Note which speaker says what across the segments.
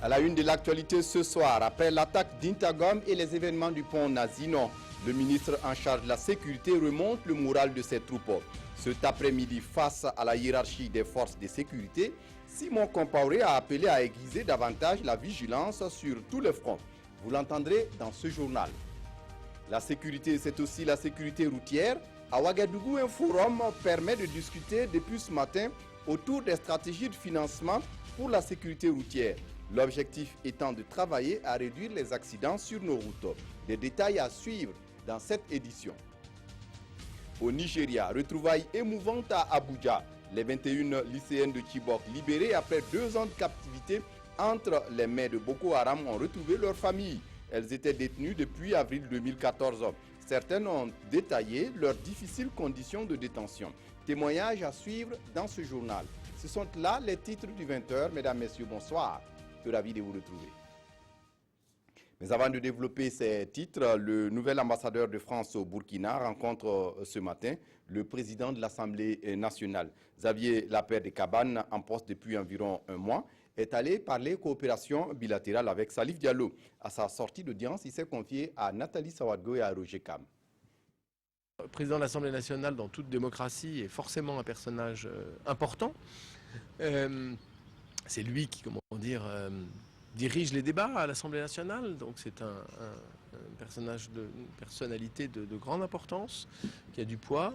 Speaker 1: À la une de l'actualité ce soir, après l'attaque d'Intagom et les événements du pont Nazino, le ministre en charge de la sécurité remonte le moral de ses troupes. Cet après-midi, face à la hiérarchie des forces de sécurité, Simon Compaoré a appelé à aiguiser davantage la vigilance sur tous les fronts. Vous l'entendrez dans ce journal. La sécurité, c'est aussi la sécurité routière. À Ouagadougou, un forum permet de discuter depuis ce matin autour des stratégies de financement pour la sécurité routière. L'objectif étant de travailler à réduire les accidents sur nos routes. Des détails à suivre dans cette édition. Au Nigeria, retrouvailles émouvantes à Abuja. Les 21 lycéennes de Chibok libérées après 2 ans de captivité entre les mains de Boko Haram ont retrouvé leur famille. Elles étaient détenues depuis avril 2014. Certaines ont détaillé leurs difficiles conditions de détention. Témoignages à suivre dans ce journal. Ce sont là les titres du 20h. Mesdames, Messieurs, bonsoir. Je suis ravi de vous retrouver. Mais avant de développer ces titres, le nouvel ambassadeur de France au Burkina rencontre ce matin le président de l'Assemblée nationale. Xavier Lapère de Cabane, en poste depuis environ un mois, est allé parler coopération bilatérale avec Salif Diallo. À sa sortie d'audience, il s'est confié à Nathalie Sawadgo et à Roger Kam.
Speaker 2: Le président de l'Assemblée nationale, dans toute démocratie, est forcément un personnage important. C'est lui qui, dirige les débats à l'Assemblée nationale. Donc c'est un personnalité de grande importance, qui a du poids,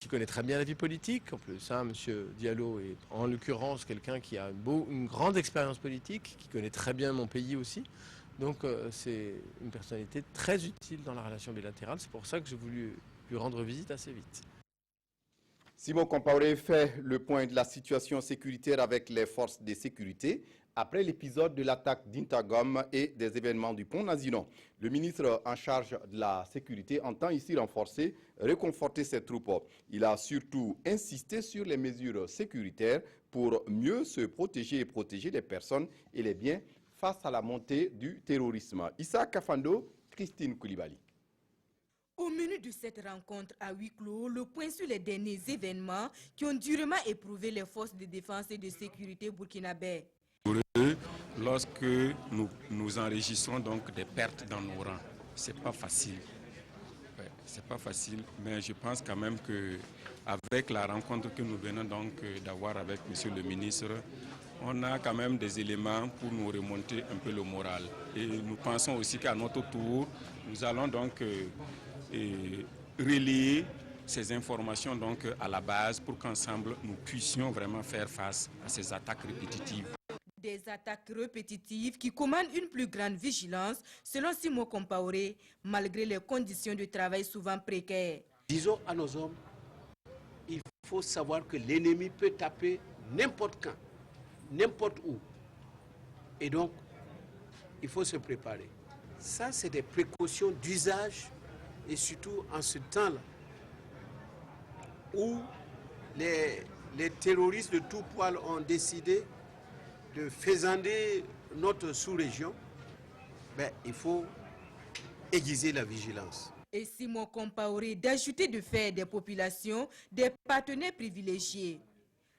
Speaker 2: qui connaît très bien la vie politique. En plus, M. Diallo est en l'occurrence quelqu'un qui a une grande expérience politique, qui connaît très bien mon pays aussi. Donc c'est une personnalité très utile dans la relation bilatérale. C'est pour ça que j'ai voulu lui rendre visite assez vite.
Speaker 1: Simon Compaoré fait le point de la situation sécuritaire avec les forces de sécurité après l'épisode de l'attaque d'Intagom et des événements du pont Nazino. Le ministre en charge de la sécurité entend ici renforcer, réconforter ses troupes. Il a surtout insisté sur les mesures sécuritaires pour mieux se protéger et protéger les personnes et les biens face à la montée du terrorisme. Issa Kafando, Christine Koulibaly.
Speaker 3: Au menu de cette rencontre à huis clos, le point sur les derniers événements qui ont durement éprouvé les forces de défense et de sécurité burkinabais.
Speaker 4: Lorsque nous enregistrons donc des pertes dans nos rangs, c'est pas facile. C'est pas facile, mais je pense quand même que avec la rencontre que nous venons donc d'avoir avec Monsieur le ministre, on a quand même des éléments pour nous remonter un peu le moral. Et nous pensons aussi qu'à notre tour, nous allons donc relayer ces informations donc à la base pour qu'ensemble nous puissions vraiment faire face à ces attaques répétitives.
Speaker 3: Des attaques répétitives qui commandent une plus grande vigilance, selon Simon Compaoré, malgré les conditions de travail souvent précaires.
Speaker 5: Disons à nos hommes, il faut savoir que l'ennemi peut taper n'importe quand, n'importe où. Et donc, il faut se préparer. Ça, c'est des précautions d'usage, et surtout en ce temps-là, où les terroristes de tout poil ont décidé de faisander notre sous-région, il faut aiguiser la vigilance.
Speaker 3: Et Simon Compaoré d'ajouter de faire des populations des partenaires privilégiés.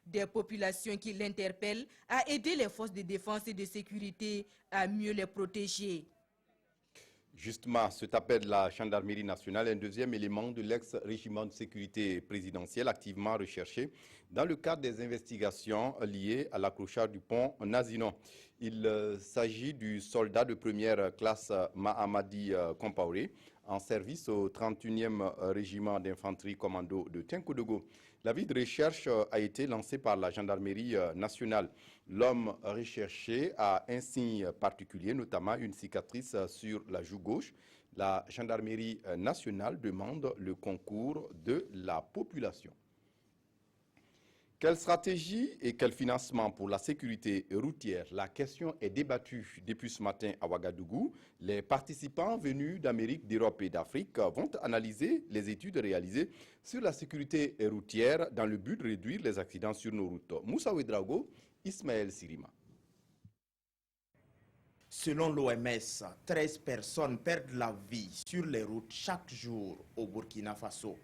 Speaker 3: Des populations qui l'interpellent à aider les forces de défense et de sécurité à mieux les protéger.
Speaker 1: Justement, cet appel de la gendarmerie nationale est un deuxième élément de l'ex-régiment de sécurité présidentiel activement recherché dans le cadre des investigations liées à l'accrochage du pont Nazino. Il s'agit du soldat de première classe Mahamadi Compaoré en service au 31e régiment d'infanterie commando de Tinkodogo. L'avis de recherche a été lancé par la gendarmerie nationale. L'homme recherché a un signe particulier, notamment une cicatrice sur la joue gauche. La gendarmerie nationale demande le concours de la population. Quelle stratégie et quel financement pour la sécurité routière? La question est débattue depuis ce matin à Ouagadougou. Les participants venus d'Amérique, d'Europe et d'Afrique vont analyser les études réalisées sur la sécurité routière dans le but de réduire les accidents sur nos routes. Moussa Ouedraogo, Ismaël Sirima.
Speaker 6: Selon l'OMS, 13 personnes perdent la vie sur les routes chaque jour au Burkina Faso.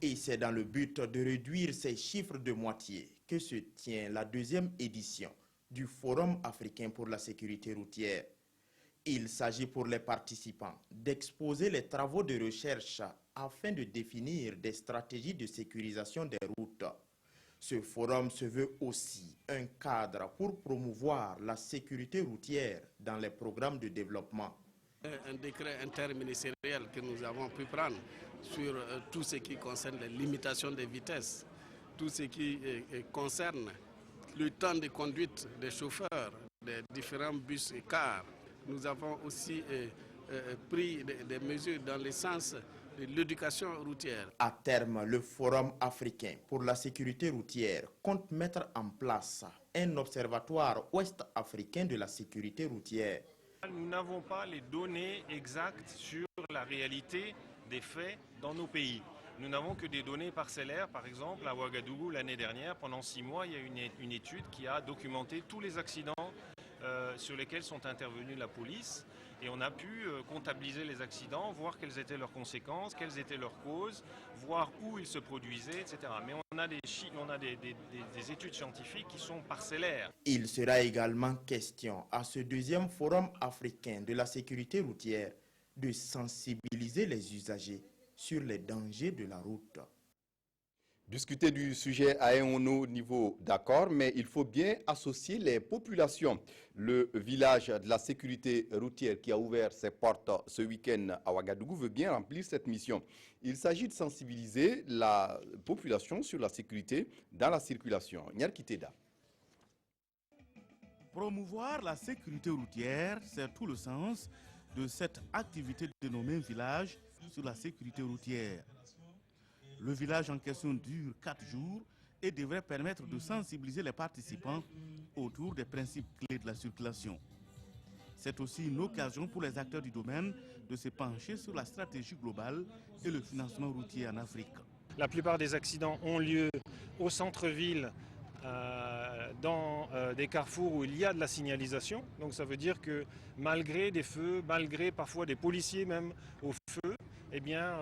Speaker 6: Et c'est dans le but de réduire ces chiffres de moitié que se tient la deuxième édition du Forum africain pour la sécurité routière. Il s'agit pour les participants d'exposer les travaux de recherche afin de définir des stratégies de sécurisation des routes. Ce forum se veut aussi un cadre pour promouvoir la sécurité routière dans les programmes de développement.
Speaker 5: Un décret interministériel que nous avons pu prendre sur tout ce qui concerne les limitations des vitesses, tout ce qui concerne le temps de conduite des chauffeurs, des différents bus et cars. Nous avons aussi pris des mesures dans le sens de l'éducation routière.
Speaker 6: À terme, le Forum africain pour la sécurité routière compte mettre en place un observatoire ouest-africain de la sécurité routière.
Speaker 7: Nous n'avons pas les données exactes sur la réalité des faits dans nos pays. Nous n'avons que des données parcellaires. Par exemple, à Ouagadougou, l'année dernière, pendant 6 mois, il y a une étude qui a documenté tous les accidents sur lesquels sont intervenus la police. Et on a pu comptabiliser les accidents, voir quelles étaient leurs conséquences, quelles étaient leurs causes, voir où ils se produisaient, etc. Mais on a des études scientifiques qui sont parcellaires.
Speaker 6: Il sera également question à ce deuxième forum africain de la sécurité routière de sensibiliser les usagers sur les dangers de la route.
Speaker 1: Discuter du sujet à un haut niveau, d'accord, mais il faut bien associer les populations. Le village de la sécurité routière qui a ouvert ses portes ce week-end à Ouagadougou veut bien remplir cette mission. Il s'agit de sensibiliser la population sur la sécurité dans la circulation. Nyarki Teda.
Speaker 8: Promouvoir la sécurité routière, c'est tout le sens de cette activité dénommée village sur la sécurité routière. Le village en question dure 4 jours et devrait permettre de sensibiliser les participants autour des principes clés de la circulation. C'est aussi une occasion pour les acteurs du domaine de se pencher sur la stratégie globale et le financement routier en Afrique.
Speaker 7: La plupart des accidents ont lieu au centre-ville, dans des carrefours où il y a de la signalisation. Donc ça veut dire que malgré des feux, malgré parfois des policiers même au feu, eh bien,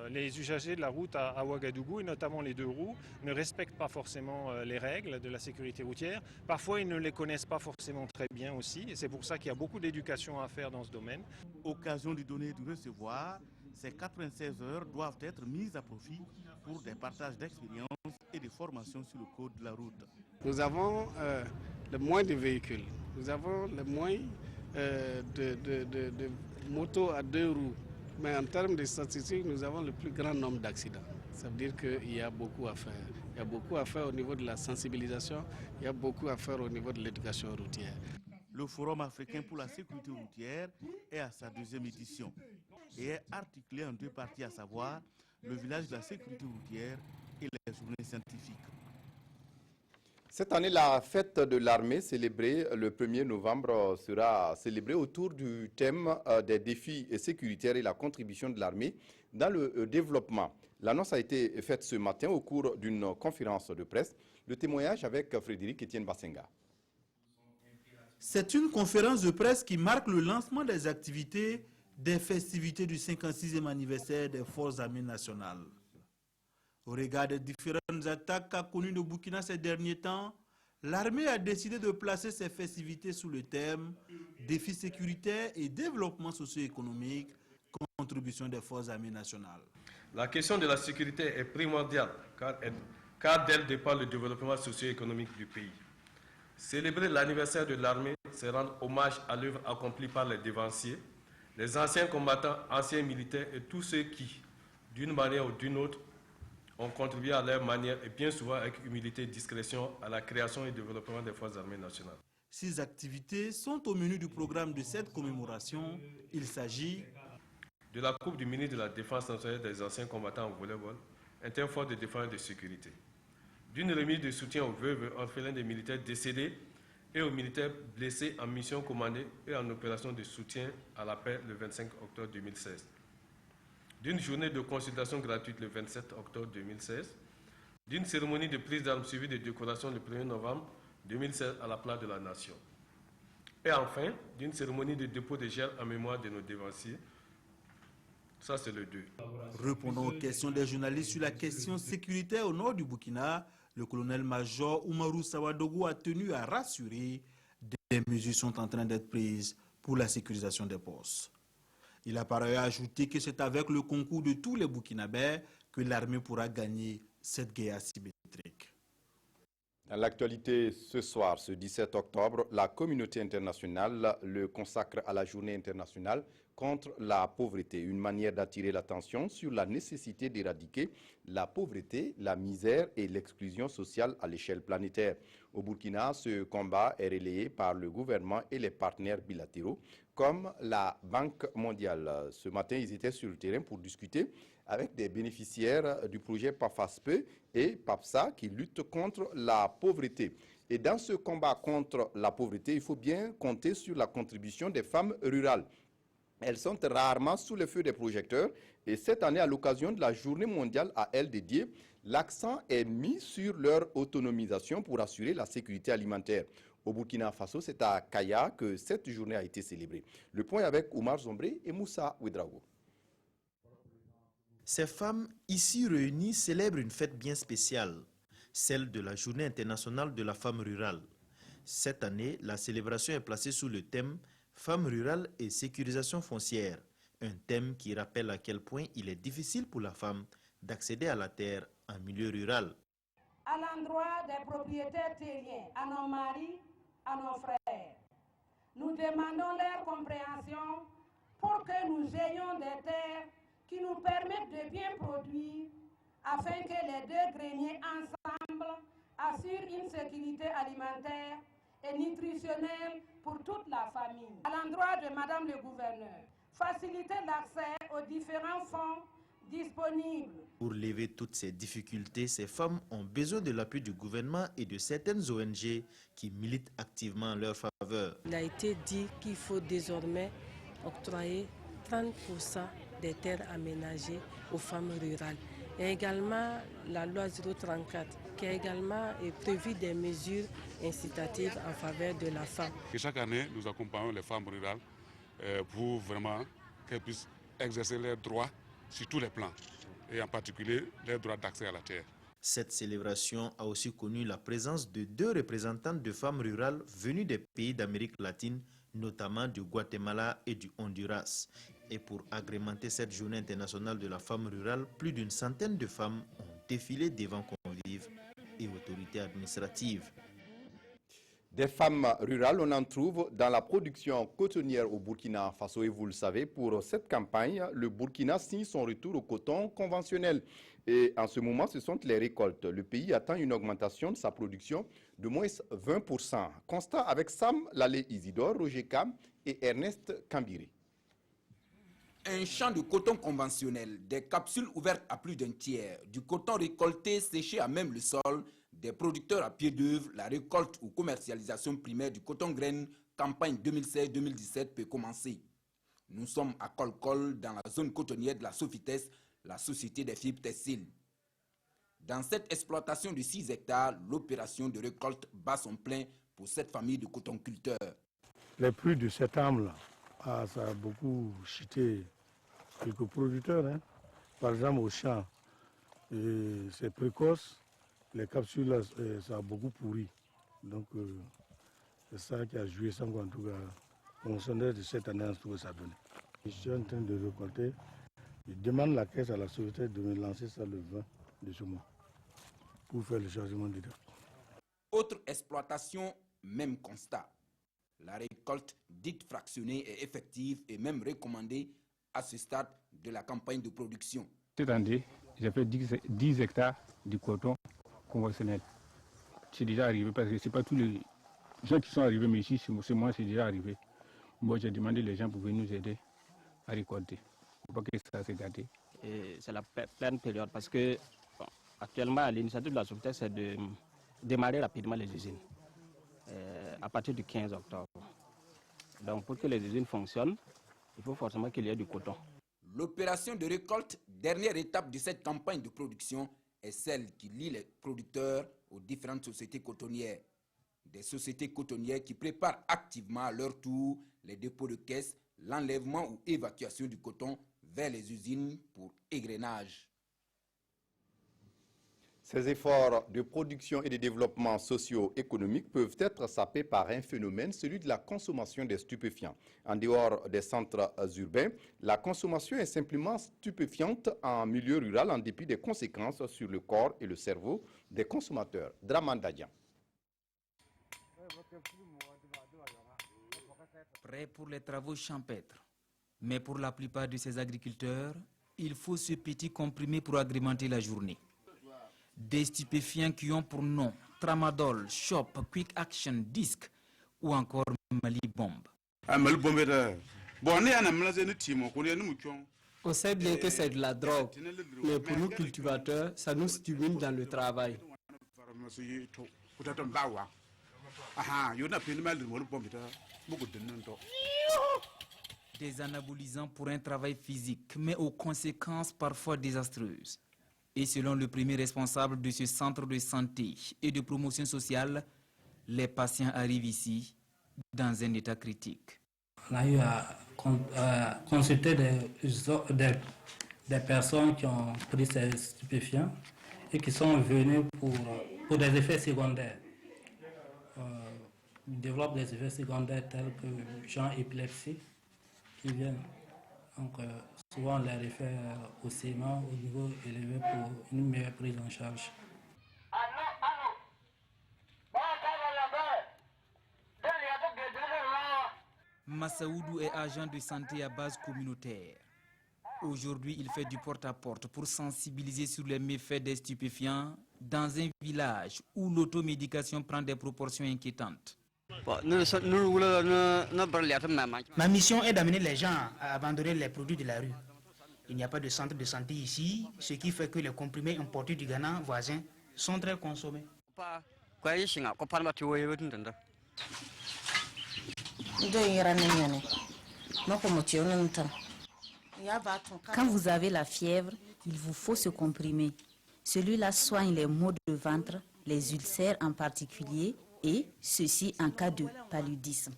Speaker 7: les usagers de la route à Ouagadougou, et notamment les 2 roues, ne respectent pas forcément les règles de la sécurité routière. Parfois, ils ne les connaissent pas forcément très bien aussi, et c'est pour ça qu'il y a beaucoup d'éducation à faire dans ce domaine.
Speaker 8: Occasion de donner et de recevoir, ces 96 heures doivent être mises à profit pour des partages d'expériences et des formations sur le code de la route.
Speaker 5: Nous avons le moins de véhicules, nous avons le moins de motos à 2 roues. Mais en termes de statistiques, nous avons le plus grand nombre d'accidents. Ça veut dire qu'il y a beaucoup à faire. Il y a beaucoup à faire au niveau de la sensibilisation, il y a beaucoup à faire au niveau de l'éducation routière.
Speaker 8: Le Forum africain pour la sécurité routière est à sa 2e édition et est articulé en 2 parties, à savoir le village de la sécurité routière et les journées scientifiques.
Speaker 1: Cette année, la fête de l'armée célébrée le 1er novembre sera célébrée autour du thème des défis sécuritaires et la contribution de l'armée dans le développement. L'annonce a été faite ce matin au cours d'une conférence de presse. Le témoignage avec Frédéric Etienne Bassenga.
Speaker 9: C'est une conférence de presse qui marque le lancement des activités des festivités du 56e anniversaire des Forces armées nationales. Au regard des différentes attaques qu'a connues le Burkina ces derniers temps, l'armée a décidé de placer ces festivités sous le thème « Défis sécuritaires et développement socio-économique, contribution des Forces armées nationales ».
Speaker 10: La question de la sécurité est primordiale car d'elle dépend le développement socio-économique du pays. Célébrer l'anniversaire de l'armée, c'est rendre hommage à l'œuvre accomplie par les dévanciers, les anciens combattants, anciens militaires et tous ceux qui, d'une manière ou d'une autre, ont contribué à leur manière et bien souvent avec humilité et discrétion à la création et développement des Forces armées nationales.
Speaker 9: 6 activités sont au menu du programme de cette commémoration. Il s'agit
Speaker 10: de la Coupe du ministre de la Défense nationale des anciens combattants en volleyball, interforce de défense et de sécurité, d'une remise de soutien aux veuves orphelins des militaires décédés et aux militaires blessés en mission commandée et en opération de soutien à la paix le 25 octobre 2016. D'une journée de consultation gratuite le 27 octobre 2016, d'une cérémonie de prise d'armes suivie de décoration le 1er novembre 2016 à la place de la Nation. Et enfin, d'une cérémonie de dépôt de gel en mémoire de nos dévanciers. Ça, c'est le 2.
Speaker 9: Répondant aux questions des journalistes sur la question sécuritaire au nord du Burkina, Le colonel-major Oumarou Sawadougou a tenu à rassurer des mesures sont en train d'être prises pour la sécurisation des postes. Il a par ailleurs ajouté que c'est avec le concours de tous les Burkinabés que l'armée pourra gagner cette guerre asymétrique.
Speaker 1: Dans l'actualité ce soir, ce 17 octobre, la communauté internationale le consacre à la journée internationale contre la pauvreté, une manière d'attirer l'attention sur la nécessité d'éradiquer la pauvreté, la misère et l'exclusion sociale à l'échelle planétaire. Au Burkina, ce combat est relayé par le gouvernement et les partenaires bilatéraux comme la Banque mondiale. Ce matin, ils étaient sur le terrain pour discuter avec des bénéficiaires du projet PAFASPE et PAPSA qui luttent contre la pauvreté. Et dans ce combat contre la pauvreté, il faut bien compter sur la contribution des femmes rurales. Elles sont rarement sous le feu des projecteurs et cette année, à l'occasion de la journée mondiale à elles dédiée, l'accent est mis sur leur autonomisation pour assurer la sécurité alimentaire. Au Burkina Faso, c'est à Kaya que cette journée a été célébrée. Le point avec Oumar Zombré et Moussa Ouedraogo.
Speaker 6: Ces femmes ici réunies célèbrent une fête bien spéciale, celle de la Journée internationale de la femme rurale. Cette année, la célébration est placée sous le thème « Femmes rurales et sécurisation foncière », un thème qui rappelle à quel point il est difficile pour la femme d'accéder à la terre en milieu rural.
Speaker 11: À l'endroit des propriétaires terriens, à nos maris, à nos frères, nous demandons leur compréhension pour que nous ayons des terres qui nous permettent de bien produire afin que les deux greniers ensemble assurent une sécurité alimentaire et nutritionnelle pour toute la famille. À l'endroit de Madame le gouverneur, faciliter l'accès aux différents fonds disponibles.
Speaker 6: Pour lever toutes ces difficultés, ces femmes ont besoin de l'appui du gouvernement et de certaines ONG qui militent activement en leur faveur.
Speaker 12: Il a été dit qu'il faut désormais octroyer 30% des terres aménagées aux femmes rurales. Il y a également la loi 034 qui a également prévu des mesures incitatives en faveur de la femme.
Speaker 13: Et chaque année, nous accompagnons les femmes rurales pour vraiment qu'elles puissent exercer leurs droits sur tous les plans, et en particulier leurs droits d'accès à la terre.
Speaker 6: Cette célébration a aussi connu la présence de 2 représentantes de femmes rurales venues des pays d'Amérique latine, notamment du Guatemala et du Honduras. Et pour agrémenter cette journée internationale de la femme rurale, plus d'une centaine de femmes ont défilé devant convives et autorités administratives.
Speaker 1: Des femmes rurales, on en trouve dans la production cotonnière au Burkina Faso. Et vous le savez, pour cette campagne, le Burkina signe son retour au coton conventionnel. Et en ce moment, ce sont les récoltes. Le pays attend une augmentation de sa production de moins 20%. Constat avec Sam Lalé-Isidore, Roger Kam et Ernest Kambiri.
Speaker 14: Un champ de coton conventionnel, des capsules ouvertes à plus d'un tiers, du coton récolté séché à même le sol, des producteurs à pied d'œuvre, la récolte ou commercialisation primaire du coton graine, campagne 2016-2017 peut commencer. Nous sommes à Kolkol, dans la zone cotonnière de la Sofites, la société des fibres textiles. Dans cette exploitation de 6 hectares, l'opération de récolte bat son plein pour cette famille de cotonculteurs.
Speaker 15: Les prix de septembre, là, ça a beaucoup chuté quelques producteurs. Hein. Par exemple, au champ, c'est précoce. Les capsules, là, ça a beaucoup pourri. Donc, c'est ça qui a joué sans qu'en tout cas, on s'en de cette année, en tout cas, ça donne. Je suis en train de récolter. Je demande la caisse à la société de me lancer ça le 20 de ce mois pour faire le changement de date.
Speaker 14: Autre exploitation, même constat. La récolte dite fractionnée est effective et même recommandée à ce stade de la campagne de production.
Speaker 16: Cette année, j'ai fait 10 hectares de coton conventionnel. C'est déjà arrivé parce que ce n'est pas tous les gens qui sont arrivés, mais ici, c'est moi, c'est déjà arrivé. Moi, j'ai demandé les gens pour venir nous aider à récolter. Il ne faut pas que ça s'est gâté.
Speaker 17: C'est la pleine période parce que bon, actuellement, l'initiative de la société, c'est de démarrer rapidement les usines à partir du 15 octobre. Donc, pour que les usines fonctionnent, il faut forcément qu'il y ait du coton.
Speaker 14: L'opération de récolte, dernière étape de cette campagne de production, est celle qui lie les producteurs aux différentes sociétés cotonnières. Des sociétés cotonnières qui préparent activement à leur tour les dépôts de caisse, l'enlèvement ou évacuation du coton vers les usines pour égrenage.
Speaker 1: Ces efforts de production et de développement socio-économique peuvent être sapés par un phénomène, celui de la consommation des stupéfiants. En dehors des centres urbains, la consommation est simplement stupéfiante en milieu rural en dépit des conséquences sur le corps et le cerveau des consommateurs. Dramandadian.
Speaker 18: Prêt pour les travaux champêtres. Mais pour la plupart de ces agriculteurs, il faut ce petit comprimé pour agrémenter la journée. Des stupéfiants qui ont pour nom Tramadol, Shop, Quick Action, Disc ou encore Mali Bomb.
Speaker 19: On sait bien que c'est de la drogue, mais pour nous cultivateurs, ça nous stimule dans le travail.
Speaker 18: Des anabolisants pour un travail physique, mais aux conséquences parfois désastreuses. Et selon le premier responsable de ce centre de santé et de promotion sociale, les patients arrivent ici dans un état critique.
Speaker 20: On a eu à consulter des personnes qui ont pris ces stupéfiants et qui sont venues pour des effets secondaires. Ils développent des effets secondaires tels que genre épilepsie qui viennent. Donc, souvent, on les réfère au CMA au niveau élevé pour une meilleure prise en charge.
Speaker 18: Massaoudou est agent de santé à base communautaire. Aujourd'hui, il fait du porte-à-porte pour sensibiliser sur les méfaits des stupéfiants dans un village où l'automédication prend des proportions inquiétantes.
Speaker 21: Ma mission est d'amener les gens à abandonner les produits de la rue. Il n'y a pas de centre de santé ici, ce qui fait que les comprimés importés du Ghana voisin sont très consommés.
Speaker 22: Quand vous avez la fièvre, il vous faut ce comprimé. Celui-là soigne les maux de ventre, les ulcères en particulier, et ceci en cas de paludisme.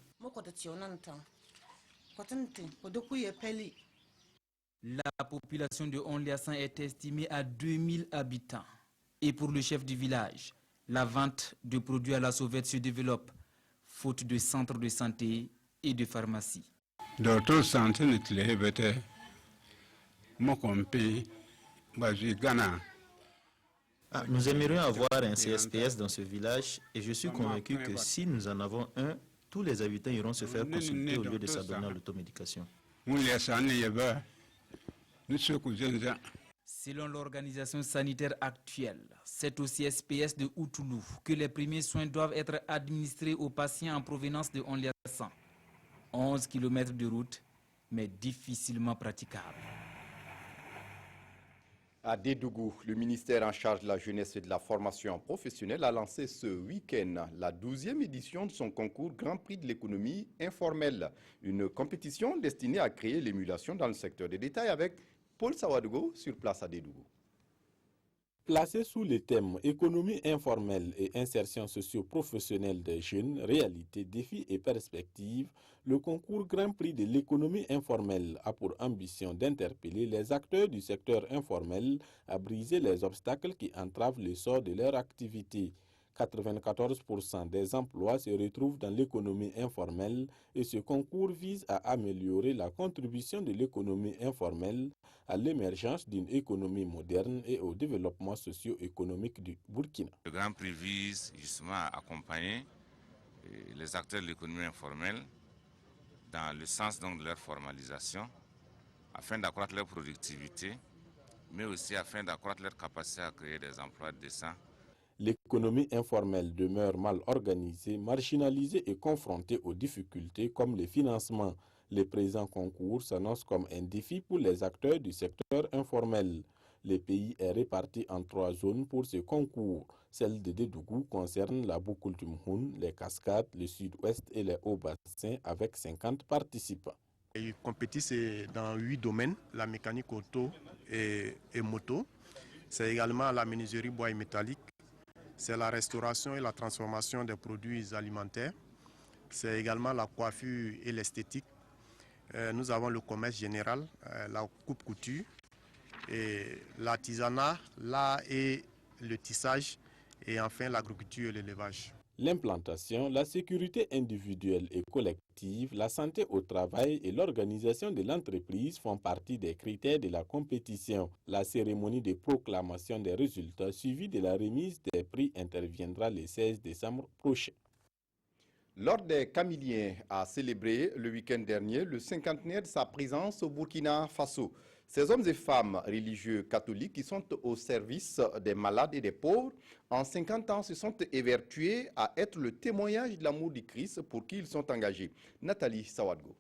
Speaker 18: La population de Onliassan est estimée à 2000 habitants. Et pour le chef du village, la vente de produits à la sauvette se développe, faute de centres de santé et de pharmacie.
Speaker 23: Nous aimerions avoir un CSPS dans ce village et je suis convaincu que si nous en avons un, tous les habitants iront se faire consulter au lieu de s'adonner à l'automédication.
Speaker 18: Selon l'organisation sanitaire actuelle, c'est au CSPS de Outoulou que les premiers soins doivent être administrés aux patients en provenance de Onliassan. 11 km de route, mais difficilement praticable.
Speaker 1: À Dédougou, le ministère en charge de la jeunesse et de la formation professionnelle a lancé ce week-end la 12e édition de son concours Grand Prix de l'économie informelle. Une compétition destinée à créer l'émulation dans le secteur des détails avec Paul Sawadogo sur place à Dédougou.
Speaker 24: Placé sous le thème économie informelle et insertion socio-professionnelle des jeunes, réalités, défis et perspectives, le concours Grand Prix de l'économie informelle a pour ambition d'interpeller les acteurs du secteur informel à briser les obstacles qui entravent l'essor de leur activité. 94% des emplois se retrouvent dans l'économie informelle et ce concours vise à améliorer la contribution de l'économie informelle à l'émergence d'une économie moderne et au développement socio-économique du Burkina.
Speaker 25: Le Grand Prix vise justement à accompagner les acteurs de l'économie informelle dans le sens donc de leur formalisation afin d'accroître leur productivité, mais aussi afin d'accroître leur capacité à créer des emplois décents.
Speaker 24: L'économie informelle demeure mal organisée, marginalisée et confrontée aux difficultés comme le financement. Le présent concours s'annonce comme un défi pour les acteurs du secteur informel. Le pays est réparti en 3 zones pour ce concours. Celle de Dédougou concerne la Boukoul du Mhoun, les Cascades, le Sud-Ouest et les Hauts-Bassins avec 50 participants.
Speaker 26: Ils compétissent dans 8 domaines, la mécanique auto et moto. C'est également la menuiserie bois et métallique. C'est la restauration et la transformation des produits alimentaires. C'est également la coiffure et l'esthétique. Nous avons le commerce général, la coupe-couture, et l'artisanat, l'art et le tissage et enfin l'agriculture et l'élevage.
Speaker 24: L'implantation, la sécurité individuelle et collective, la santé au travail et l'organisation de l'entreprise font partie des critères de la compétition. La cérémonie de proclamation des résultats suivie de la remise des prix interviendra le 16 décembre prochain.
Speaker 1: L'Ordre des Camiliens a célébré le week-end dernier le cinquantenaire de sa présence au Burkina Faso. Ces hommes et femmes religieux catholiques qui sont au service des malades et des pauvres, en 50 ans, se sont évertués à être le témoignage de l'amour du Christ pour qui ils sont engagés. Nathalie Sawadgo.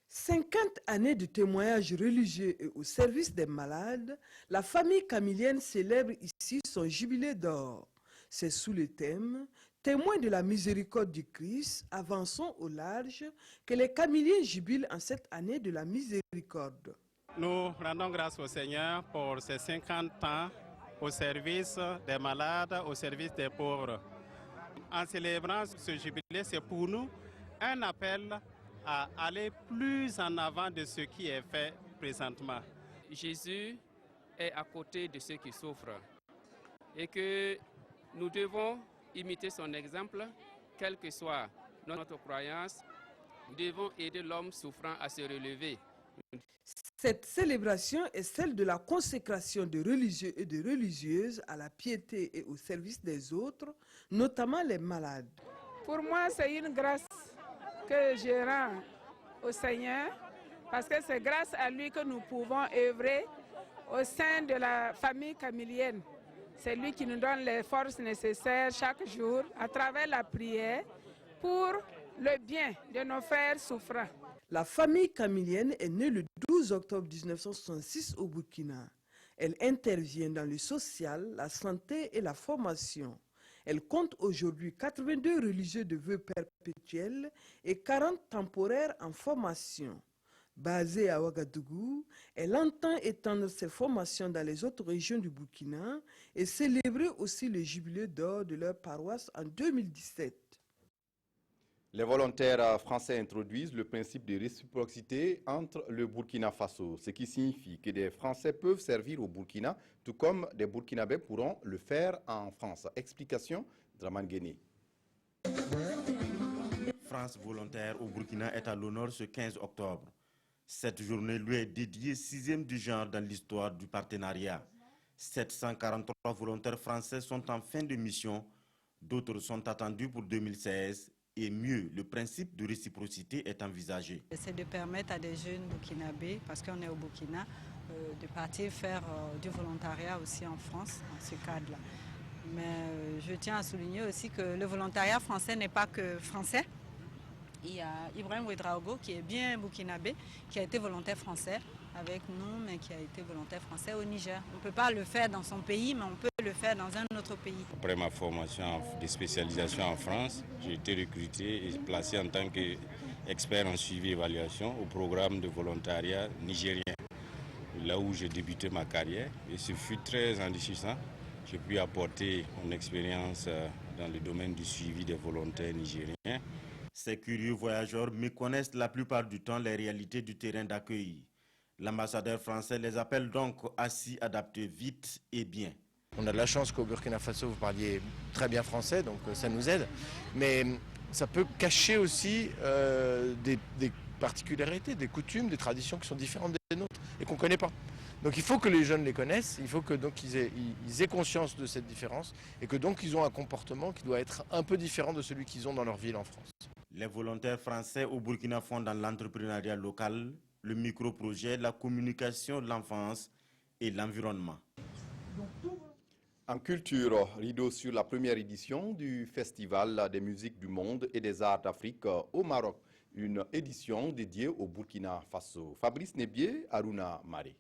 Speaker 2: 50 années de témoignage religieux et au service des malades, la famille camilienne célèbre ici son jubilé d'or. C'est sous le thème « Témoins de la miséricorde du Christ, avançons au large » que les camiliens jubilent en cette année de la miséricorde.
Speaker 3: Nous rendons grâce au Seigneur pour ces 50 ans au service des malades, au service des pauvres. En célébrant ce jubilé, c'est pour nous un appel à aller plus en avant de ce qui est fait présentement.
Speaker 4: Jésus est à côté de ceux qui souffrent et que nous devons imiter son exemple, quelle que soit notre croyance. Nous devons aider l'homme souffrant à se relever.
Speaker 2: Cette célébration est celle de la consécration de religieux et de religieuses à la piété et au service des autres, notamment les malades.
Speaker 5: Pour moi, c'est une grâce que je rends au Seigneur, parce que c'est grâce à lui que nous pouvons œuvrer au sein de la famille camilienne. C'est lui qui nous donne les forces nécessaires chaque jour à travers la prière pour le bien de nos frères souffrants.
Speaker 2: La famille camilienne est née le 12 octobre 1966 au Burkina. Elle intervient dans le social, la santé et la formation. Elle compte aujourd'hui 82 religieux de vœux perpétuels et 40 temporaires en formation. Basée à Ouagadougou, elle entend étendre ses formations dans les autres régions du Burkina et célébrer aussi le jubilé d'or de leur paroisse en 2017.
Speaker 1: Les volontaires français introduisent le principe de réciprocité entre le Burkina Faso, ce qui signifie que des Français peuvent servir au Burkina, tout comme des Burkinabés pourront le faire en France. Explication, Draman Guéné.
Speaker 6: France volontaire au Burkina est à l'honneur ce 15 octobre. Cette journée lui est dédiée, 6e du genre dans l'histoire du partenariat. 743 volontaires français sont en fin de mission, d'autres sont attendus pour 2016. Et mieux, le principe de réciprocité est envisagé.
Speaker 7: C'est de permettre à des jeunes burkinabés, parce qu'on est au Burkina, de partir faire du volontariat aussi en France, dans ce cadre-là. Mais je tiens à souligner aussi que le volontariat français n'est pas que français. Il y a Ibrahim Ouedraogo qui est bien burkinabé, qui a été volontaire français avec nous, mais qui a été volontaire français au Niger. On ne peut pas le faire dans son pays, mais on peut le faire dans un autre pays.
Speaker 8: Après ma formation de spécialisation en France, j'ai été recruté et placé en tant qu'expert en suivi et évaluation au programme de volontariat nigérien, là où j'ai débuté ma carrière. Et ce fut très enrichissant. J'ai pu apporter mon expérience dans le domaine du suivi des volontaires nigériens.
Speaker 6: Ces curieux voyageurs méconnaissent la plupart du temps les réalités du terrain d'accueil. L'ambassadeur français les appelle donc à s'y adapter vite et bien.
Speaker 27: On a de la chance qu'au Burkina Faso, vous parliez très bien français, donc ça nous aide. Mais ça peut cacher aussi des particularités, des coutumes, des traditions qui sont différentes des nôtres et qu'on ne connaît pas. Donc il faut que les jeunes les connaissent, il faut que donc ils aient conscience de cette différence et que donc ils ont un comportement qui doit être un peu différent de celui qu'ils ont dans leur ville en France.
Speaker 6: Les volontaires français au Burkina font dans l'entrepreneuriat local, le micro-projet, la communication, l'enfance et l'environnement.
Speaker 1: En culture, rideau sur la première édition du Festival des musiques du monde et des arts d'Afrique au Maroc, une édition dédiée au Burkina Faso. Fabrice Nebier, Aruna Maré.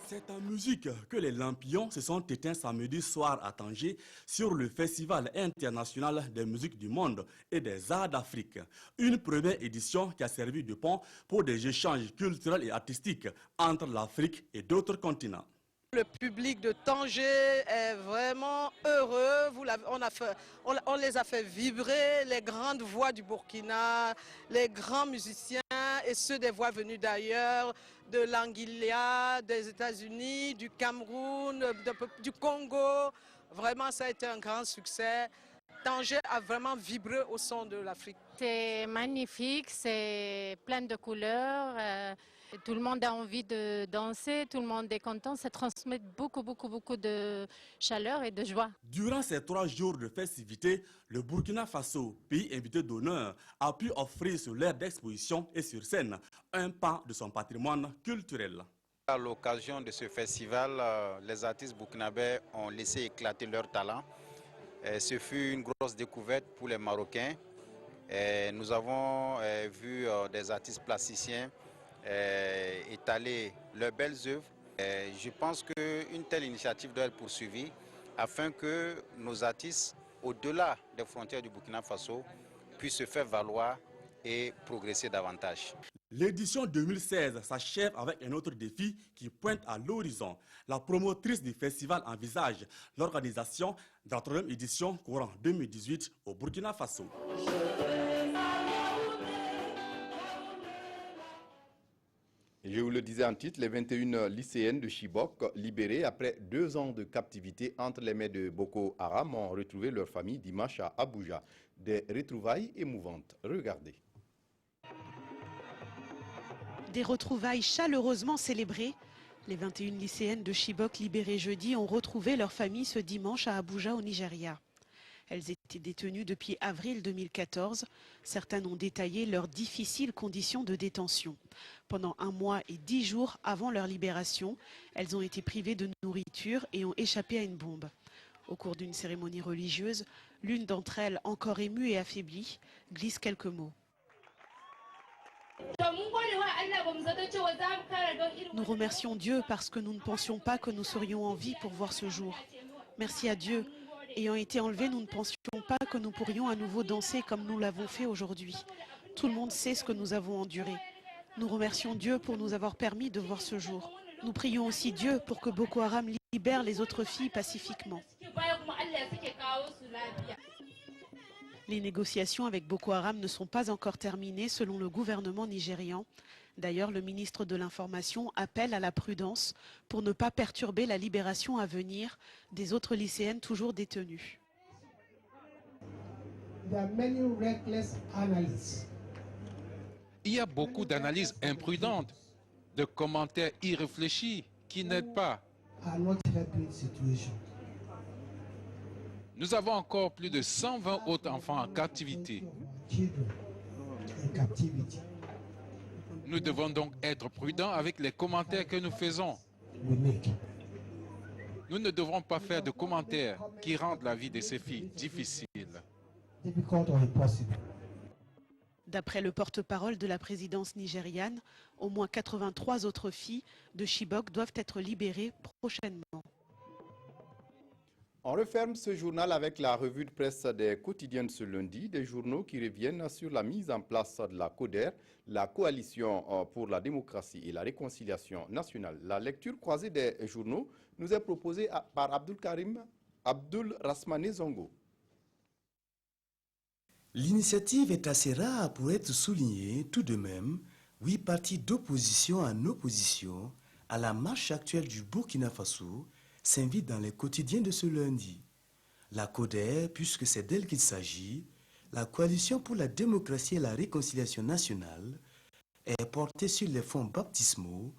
Speaker 28: C'est en musique que les lampions se sont éteints samedi soir à Tanger sur le Festival international des musiques du monde et des arts d'Afrique. Une première édition qui a servi de pont pour des échanges culturels et artistiques entre l'Afrique et d'autres continents.
Speaker 29: Le public de Tanger est vraiment heureux. On les a fait vibrer, les grandes voix du Burkina, les grands musiciens, Burkina et ceux des voix venues d'ailleurs, de l'Anguilla, des États-Unis, du Cameroun, du Congo. Vraiment, ça a été un grand succès. Tanger a vraiment vibré au son de l'Afrique.
Speaker 9: C'est magnifique, c'est plein de couleurs. Tout le monde a envie de danser, tout le monde est content. Ça transmet beaucoup de chaleur et de joie.
Speaker 28: Durant ces 3 jours de festivités, le Burkina Faso, pays invité d'honneur, a pu offrir sur l'aire d'exposition et sur scène un pan de son patrimoine culturel.
Speaker 10: À l'occasion de ce festival, les artistes burkinabés ont laissé éclater leur talent. Ce fut une grosse découverte pour les Marocains. Nous avons vu des artistes plasticiens étaler leurs belles œuvres. Je pense qu'une telle initiative doit être poursuivie afin que nos artistes, au-delà des frontières du Burkina Faso, puissent se faire valoir et progresser davantage.
Speaker 28: L'édition 2016 s'achève avec un autre défi qui pointe à l'horizon. La promotrice du festival envisage l'organisation de la 3e édition courant 2018 au Burkina Faso.
Speaker 1: Je vous le disais en titre, les 21 lycéennes de Chibok, libérées après 2 ans de captivité entre les mains de Boko Haram, ont retrouvé leur famille dimanche à Abuja. Des retrouvailles émouvantes. Regardez.
Speaker 11: Des retrouvailles chaleureusement célébrées. Les 21 lycéennes de Chibok libérées jeudi ont retrouvé leur famille ce dimanche à Abuja au Nigeria. Elles étaient détenues depuis avril 2014. Certaines ont détaillé leurs difficiles conditions de détention. Pendant 1 mois et 10 jours avant leur libération, elles ont été privées de nourriture et ont échappé à une bombe. Au cours d'une cérémonie religieuse, l'une d'entre elles, encore émue et affaiblie, glisse quelques mots. Nous remercions Dieu parce que nous ne pensions pas que nous serions en vie pour voir ce jour. Merci à Dieu. Ayant été enlevés, nous ne pensions pas que nous pourrions à nouveau danser comme nous l'avons fait aujourd'hui. Tout le monde sait ce que nous avons enduré. Nous remercions Dieu pour nous avoir permis de voir ce jour. Nous prions aussi Dieu pour que Boko Haram libère les autres filles pacifiquement. Les négociations avec Boko Haram ne sont pas encore terminées selon le gouvernement nigérian. D'ailleurs, le ministre de l'Information appelle à la prudence pour ne pas perturber la libération à venir des autres lycéennes toujours détenues.
Speaker 12: Il y a beaucoup d'analyses imprudentes, de commentaires irréfléchis qui n'aident pas. Nous avons encore plus de 120 autres enfants en captivité. Nous devons donc être prudents avec les commentaires que nous faisons. Nous ne devrons pas faire de commentaires qui rendent la vie de ces filles difficile.
Speaker 11: D'après le porte-parole de la présidence nigériane, au moins 83 autres filles de Chibok doivent être libérées prochainement.
Speaker 1: On referme ce journal avec la revue de presse des quotidiens de ce lundi, des journaux qui reviennent sur la mise en place de la CODER, la Coalition pour la démocratie et la réconciliation nationale. La lecture croisée des journaux nous est proposée par Abdul Rasmane Zongo.
Speaker 13: L'initiative est assez rare pour être soulignée. Tout de même, 8 partis d'opposition en opposition à la marche actuelle du Burkina Faso s'invitent dans les quotidiens de ce lundi. La CODER, puisque c'est d'elle qu'il s'agit, la Coalition pour la démocratie et la réconciliation nationale, est portée sur les fonds baptismaux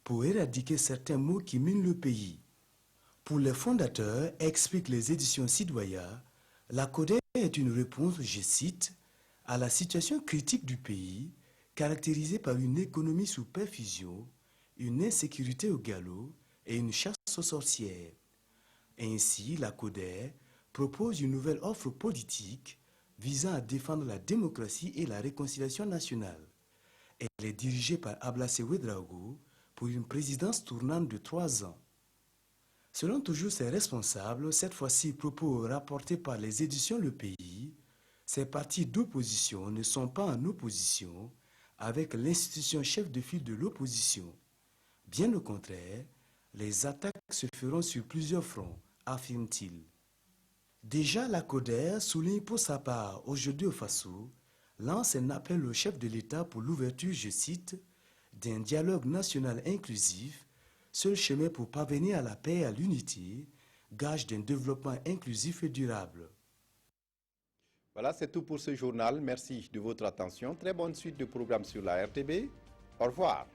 Speaker 13: pour éradiquer certains maux qui minent le pays. Pour les fondateurs, expliquent les éditions Sidoya, la CODER est une réponse, je cite, à la situation critique du pays, caractérisée par une économie sous perfusion, une insécurité au galop et une chasse aux sorcières. Ainsi, la CODER propose une nouvelle offre politique visant à défendre la démocratie et la réconciliation nationale. Elle est dirigée par Ablassé Ouedraogo pour une présidence tournante de 3 ans. Selon toujours ses responsables, cette fois-ci propos rapportés par les éditions Le Pays, ces partis d'opposition ne sont pas en opposition avec l'institution chef de file de l'opposition. Bien au contraire, les attaques se feront sur plusieurs fronts, affirme-t-il. Déjà, la CODER souligne pour sa part aujourd'hui au Faso lance un appel au chef de l'État pour l'ouverture, je cite, d'un dialogue national inclusif, seul chemin pour parvenir à la paix et à l'unité, gage d'un développement inclusif et durable.
Speaker 1: Voilà, c'est tout pour ce journal. Merci de votre attention. Très bonne suite de programmes sur la RTB. Au revoir.